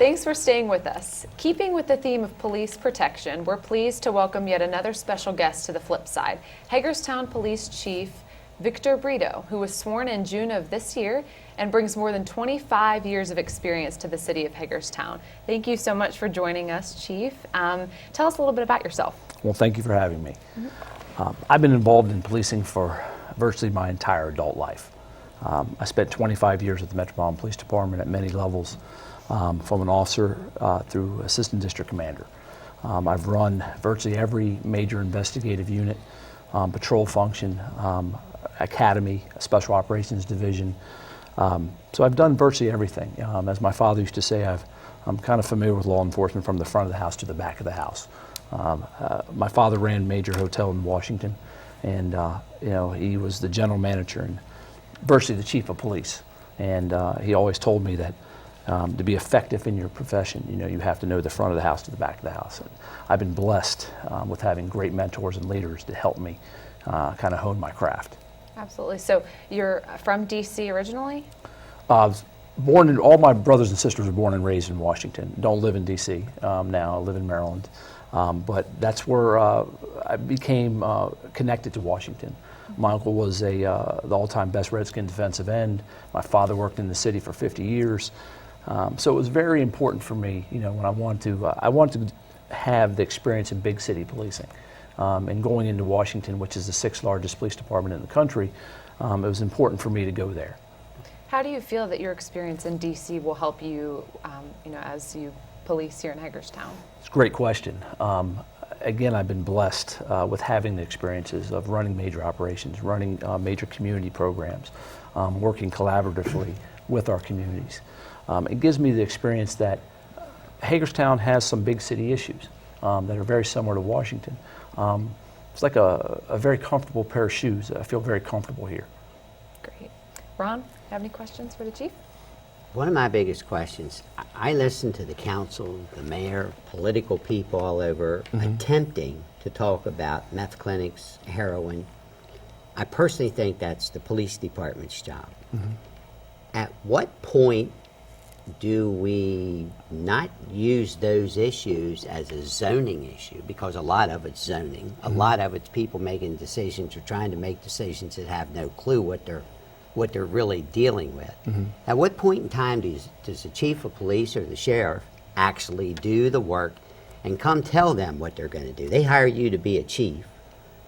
Thanks for staying with us. Keeping with the theme of police protection, we're pleased to welcome yet another special guest to the FlipSide, Hagerstown Police Chief Victor Brito, who was sworn in June of this year and brings more than 25 years of experience to the City of Hagerstown. Thank you so much for joining us, Chief. Tell us a little bit about yourself. Well, thank you for having me. I've been involved in policing for virtually my entire adult life. I spent 25 years at the Metropolitan Police Department at many levels, from an officer through assistant district commander. I've run virtually every major investigative unit, patrol function, academy, special operations division. So I've done virtually everything. As my father used to say, I'm kind of familiar with law enforcement from the front of the house to the back of the house. My father ran a major hotel in Washington, and he was the general manager and virtually the chief of police. And he always told me that to be effective in your profession, you have to know the front of the house to the back of the house. And I've been blessed with having great mentors and leaders to help me kind of hone my craft. Absolutely. So you're from D.C. originally? All my brothers and sisters were born and raised in Washington. Don't live in D.C. Now. I live in Maryland. But that's where I became connected to Washington. My uncle was the all-time best Redskin defensive end. My father worked in the city for 50 years. So it was very important for me, when I wanted to have the experience in big city policing. And going into Washington, which is the 6th largest police department in the country, it was important for me to go there. How do you feel that your experience in D.C. will help you, as you police here in Hagerstown? It's a great question. Again, I've been blessed with having the experiences of running major operations, running major community programs, working collaboratively with our communities. It gives me the experience that Hagerstown has some big city issues that are very similar to Washington. It's like a very comfortable pair of shoes. I feel very comfortable here. Great. Ron, have any questions for the chief? One of my biggest questions, I listen to the council, the mayor, political people all over attempting to talk about meth clinics, heroin. I personally think that's the police department's job. At what point do we not use those issues as a zoning issue? Because a lot of it's zoning. A lot of it's people making decisions or trying to make decisions that have no clue what they're really dealing with. At what point in time does the chief of police or the sheriff actually do the work and come tell them what they're going to do? They hire you to be a chief.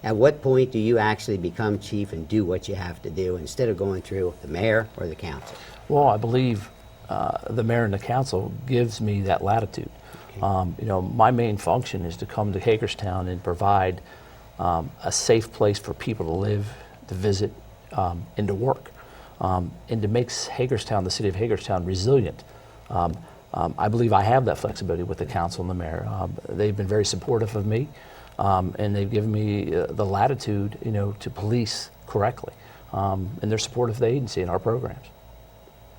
At what point do you actually become chief and do what you have to do instead of going through the mayor or the council? Well, I believe the mayor and the council gives me that latitude. My main function is to come to Hagerstown and provide a safe place for people to live, to visit, and to work, and to make Hagerstown, the city of Hagerstown, resilient. I believe I have that flexibility with the council and the mayor. They've been very supportive of me, and they've given me the latitude, to police correctly, and they're supportive of the agency and our programs.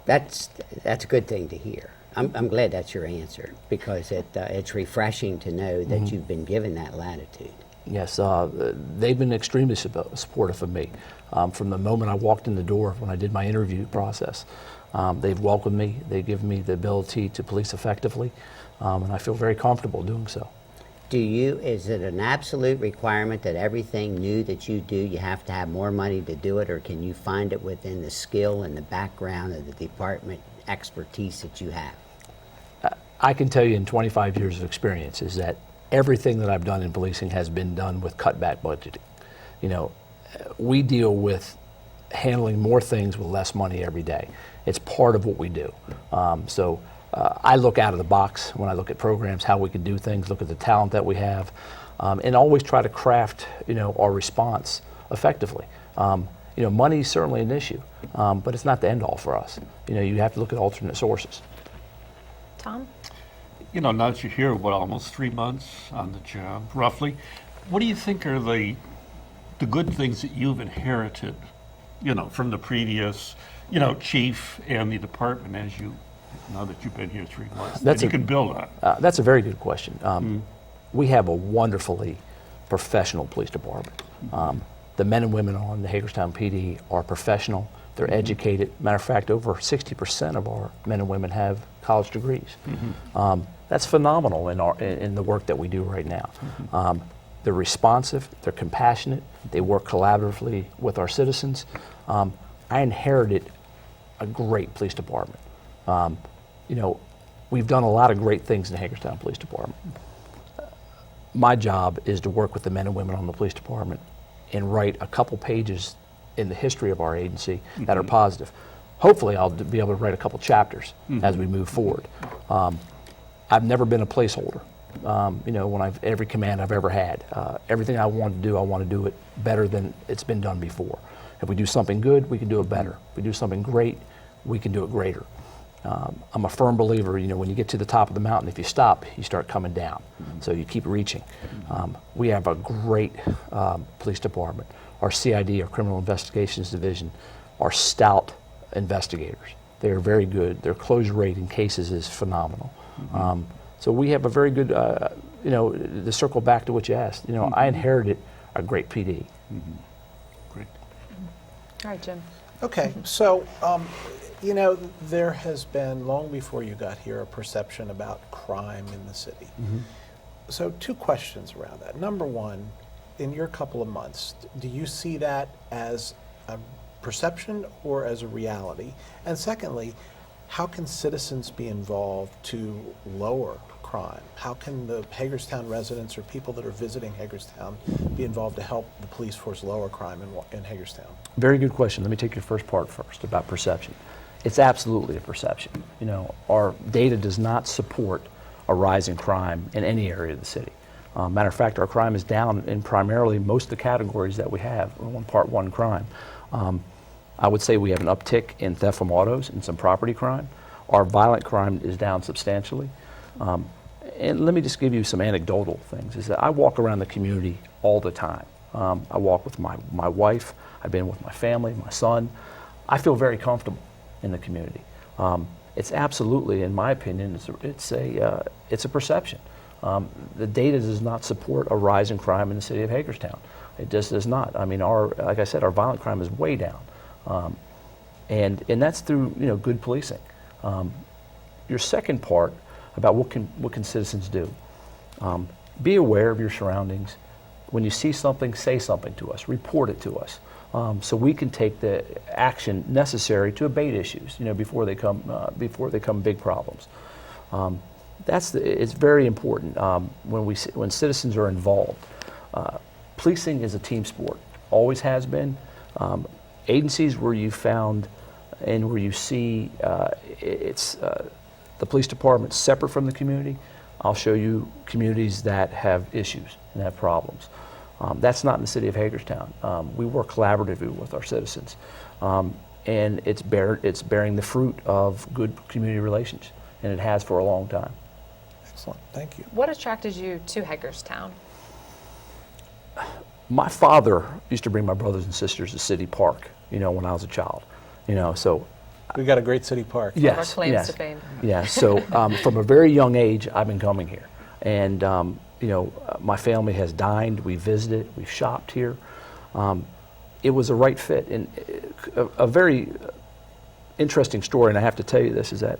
That's a good thing to hear. I'm glad that's your answer, because it's refreshing to know that you've been given that latitude. Yes, they've been extremely supportive of me. From the moment I walked in the door when I did my interview process, they've welcomed me, they've given me the ability to police effectively, and I feel very comfortable doing so. Is it an absolute requirement that everything new that you do, you have to have more money to do it, or can you find it within the skill and the background of the department expertise that you have? I can tell you in 25 years of experience is that everything that I've done in policing has been done with cutback budgeting. We deal with handling more things with less money every day. It's part of what we do. I look out of the box when I look at programs, how we can do things, look at the talent that we have, and always try to craft, our response effectively. Money is certainly an issue, but it's not the end all for us. You have to look at alternate sources. Tom? Now that you're here, almost 3 months on the job, roughly, what do you think are the good things that you've inherited, from the previous, chief and the department now that you've been here 3 months, that you can build on? That's a very good question. We have a wonderfully professional police department. The men and women on the Hagerstown PD are professional, They're educated. Matter of fact, over 60% of our men and women have college degrees. That's phenomenal in the work that we do right now. They're responsive, they're compassionate, they work collaboratively with our citizens. I inherited a great police department. We've done a lot of great things in the Hagerstown Police Department. My job is to work with the men and women on the police department and write a couple pages in the history of our agency that are positive. Hopefully I'll be able to write a couple chapters as we move forward. I've never been a placeholder. When every command I've ever had, everything I want to do it better than it's been done before. If we do something good, we can do it better. If we do something great, we can do it greater. I'm a firm believer, when you get to the top of the mountain, if you stop, you start coming down. So you keep reaching. We have a great police department. Our CID, our Criminal Investigations Division, are stout investigators. They're very good. Their close rate in cases is phenomenal. So we have a very good, to circle back to what you asked, I inherited a great PD. Great. All right, Jim. Okay, so, there has been, long before you got here, a perception about crime in the city. So 2 questions around that. Number one, in your couple of months, do you see that as a perception or as a reality? And secondly, how can citizens be involved to lower crime? How can the Hagerstown residents or people that are visiting Hagerstown be involved to help the police force lower crime in Hagerstown? Very good question. Let me take your first part first about perception. It's absolutely a perception. Our data does not support a rise in crime in any area of the city. Matter of fact, our crime is down in primarily most of the categories that we have, Part 1 crime. I would say we have an uptick in theft from autos and some property crime. Our violent crime is down substantially. And let me just give you some anecdotal things, is that I walk around the community all the time. I walk with my wife, I've been with my family, my son. I feel very comfortable in the community. It's absolutely, in my opinion, it's a perception. The data does not support a rise in crime in the city of Hagerstown. It just does not. I mean, like I said, our violent crime is way down. And that's through good policing. Your second part about what can citizens do. Be aware of your surroundings. When you see something, say something to us. Report it to us, so we can take the action necessary to abate issues. Before they become big problems. It's very important when citizens are involved. Policing is a team sport. Always has been. Agencies where you found and where you see the police department separate from the community, I'll show you communities that have issues and have problems. That's not in the city of Hagerstown. We work collaboratively with our citizens, and it's bearing the fruit of good community relations, and it has for a long time. Excellent, thank you. What attracted you to Hagerstown? My father used to bring my brothers and sisters to City Park, when I was a child, so. We've got a great city park. One of our claims to fame. Yeah, so from a very young age, I've been coming here. And, my family has dined, we visited, we've shopped here. It was a right fit. And a very interesting story, and I have to tell you this, is that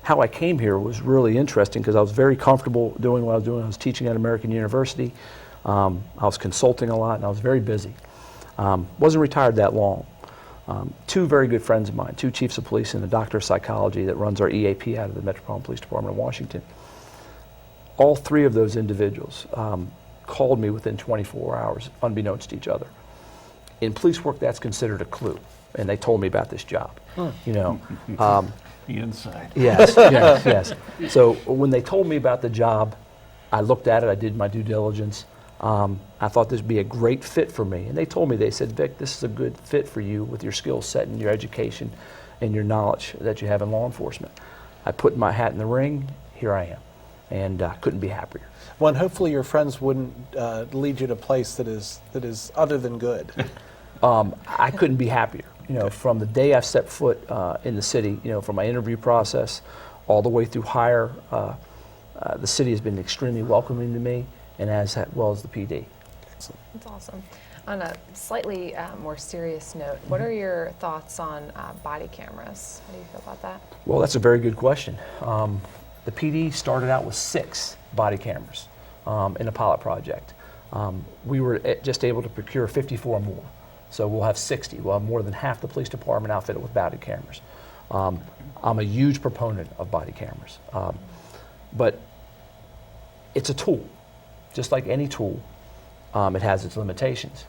how I came here was really interesting because I was very comfortable doing what I was doing. I was teaching at American University. I was consulting a lot, and I was very busy. Wasn't retired that long. 2 very good friends of mine, 2 chiefs of police and a doctor of psychology that runs our EAP out of the Metropolitan Police Department of Washington. All 3 of those individuals called me within 24 hours, unbeknownst to each other. In police work, that's considered a clue, and they told me about this job. The inside. Yes, yes. So when they told me about the job, I looked at it, I did my due diligence. I thought this would be a great fit for me. And they said, Vic, this is a good fit for you with your skill set and your education and your knowledge that you have in law enforcement. I put my hat in the ring, here I am. And I couldn't be happier. Well, and hopefully your friends wouldn't lead you to a place that is other than good. I couldn't be happier. From the day I stepped foot in the city, from my interview process all the way through hire, the city has been extremely welcoming to me, and as well as the PD. That's awesome. On a slightly more serious note, what are your thoughts on body cameras? How do you feel about that? Well, that's a very good question. The PD started out with 6 body cameras in a pilot project. We were just able to procure 54 more. So we'll have 60. We'll have more than half the police department outfitted with body cameras. I'm a huge proponent of body cameras. But it's a tool. Just like any tool, it has its limitations.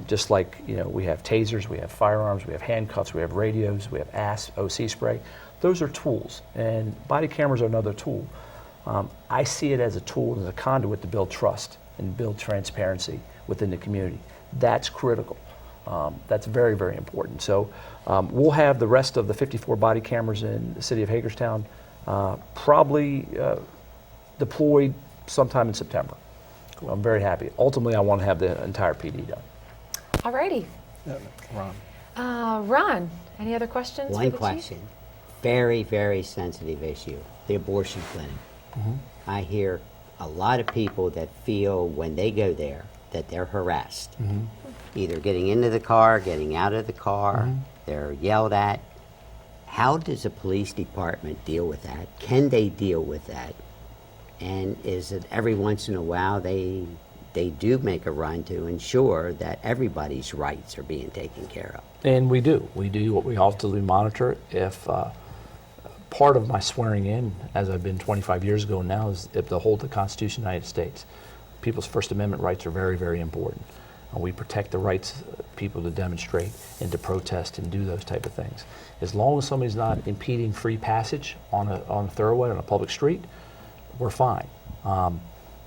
Just like, we have tasers, we have firearms, we have handcuffs, we have radios, we have OC spray. Those are tools, and body cameras are another tool. I see it as a tool, as a conduit to build trust and build transparency within the community. That's critical. That's very, very important. So we'll have the rest of the 54 body cameras in the City of Hagerstown probably deployed sometime in September. Cool. I'm very happy. Ultimately, I want to have the entire PD done. All righty. Ron. Ron, any other questions? One for the question. Very, very sensitive issue, the abortion clinic. I hear a lot of people that feel when they go there that they're harassed. Either getting into the car, getting out of the car, they're yelled at. How does a police department deal with that? Can they deal with that? And is it every once in a while they do make a run to ensure that everybody's rights are being taken care of? And we do. We also monitor it. If part of my swearing in, as I've been 25 years ago now, is if to hold the Constitution of the United States. People's First Amendment rights are very, very important. And we protect the rights of people to demonstrate and to protest and do those type of things. As long as somebody's not impeding free passage on a thoroughway, on a public street, we're fine.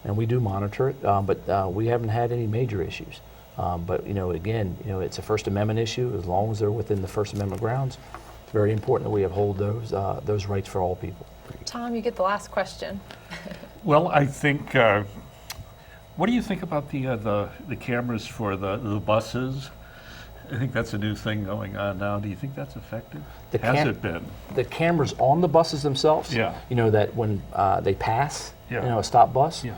And we do monitor it, but we haven't had any major issues. But again, it's a First Amendment issue. As long as they're within the First Amendment grounds, it's very important that we uphold those rights for all people. Tom, you get the last question. Well, I think, what do you think about the cameras for the buses? I think that's a new thing going on now. Do you think that's effective? Has it been? The cameras on the buses themselves, Yeah. That when they pass, Yeah. a stop bus, Yeah.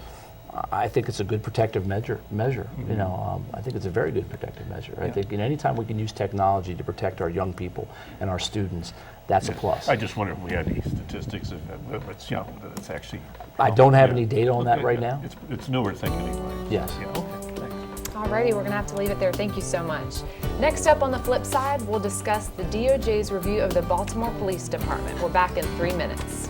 I think it's a good protective measure. I think it's a very good protective measure. I think anytime we can use technology to protect our young people and our students, that's a plus. I just wonder if we had any statistics of it's actually. I don't have any data on that right now. It's newer thing anyway. Yes. Yeah, okay, thanks. Alrighty, we're going to have to leave it there. Thank you so much. Next up on the flip side, we'll discuss the DOJ's review of the Baltimore Police Department. We're back in 3 minutes.